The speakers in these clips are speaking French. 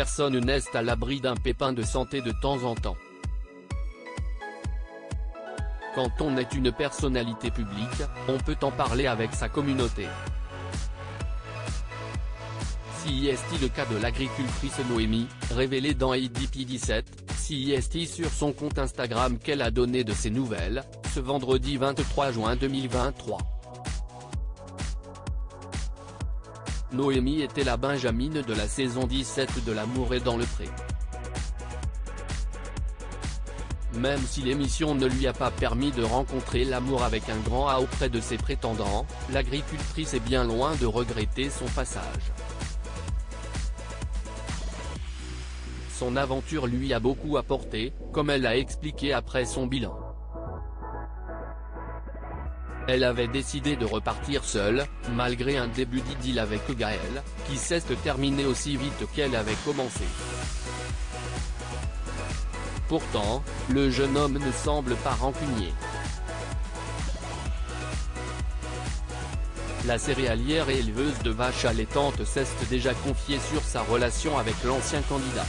personne n'est à l'abri d'un pépin de santé de temps en temps. Quand on est une personnalité publique, on peut en parler avec sa communauté. CIST le cas de l'agricultrice Noémie, révélé dans IDP17, CIST sur son compte Instagram qu'elle a donné de ses nouvelles, ce vendredi 23 juin 2023. Noémie était la Benjamine de la saison 17 de L'amour est dans le pré. Même si l'émission ne lui a pas permis de rencontrer l'amour avec un grand A auprès de ses prétendants, l'agricultrice est bien loin de regretter son passage. Son aventure lui a beaucoup apporté, comme elle l'a expliqué après son bilan. Elle avait décidé de repartir seule, malgré un début d'idylle avec Gaël, qui s'est terminé aussi vite qu'elle avait commencé. Pourtant, le jeune homme ne semble pas rancunier. La céréalière et éleveuse de vaches allaitantes s'est déjà confiée sur sa relation avec l'ancien candidat.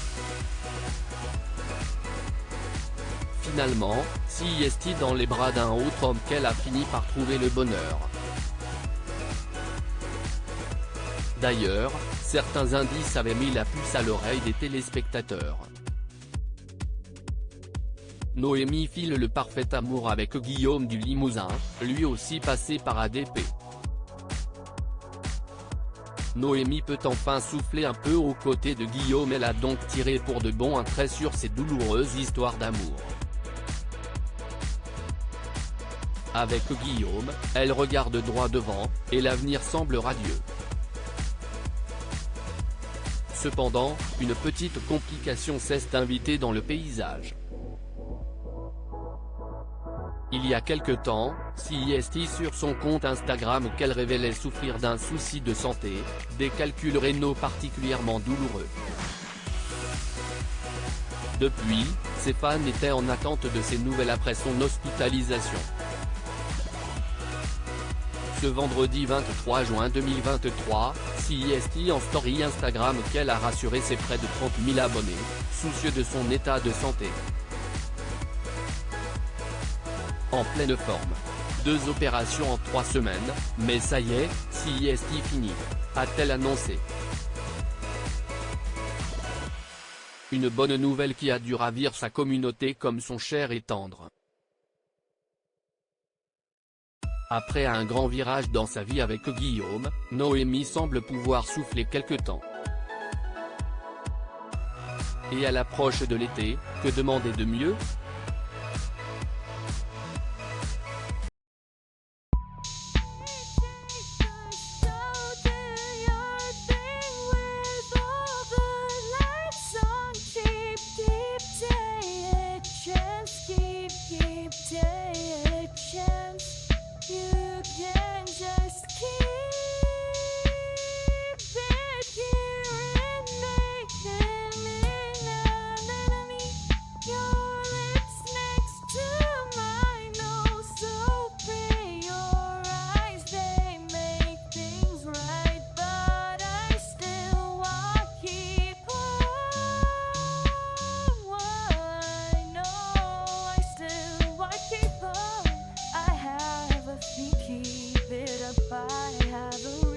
Finalement, CIST dans les bras d'un autre homme qu'elle a fini par trouver le bonheur. D'ailleurs, certains indices avaient mis la puce à l'oreille des téléspectateurs. Noémie file le parfait amour avec Guillaume du Limousin, lui aussi passé par ADP. Noémie peut enfin souffler un peu aux côtés de Guillaume, elle a donc tiré pour de bon un trait sur ces douloureuses histoires d'amour. Avec Guillaume, elle regarde droit devant, et l'avenir semble radieux. Cependant, une petite complication s'est invitée dans le paysage. Il y a quelque temps, CIST sur son compte Instagram qu'elle révélait souffrir d'un souci de santé, des calculs rénaux particulièrement douloureux. Depuis, ses fans étaient en attente de ses nouvelles après son hospitalisation. Ce vendredi 23 juin 2023, CIST en story Instagram qu'elle a rassuré ses près de 30 000 abonnés, soucieux de son état de santé. En pleine forme. 2 opérations en 3 semaines, mais ça y est, CIST fini, a-t-elle annoncé. Une bonne nouvelle qui a dû ravir sa communauté comme son cher et tendre. Après un grand virage dans sa vie avec Guillaume, Noémie semble pouvoir souffler quelque temps. Et à l'approche de l'été, que demander de mieux ? Keep it up, I have a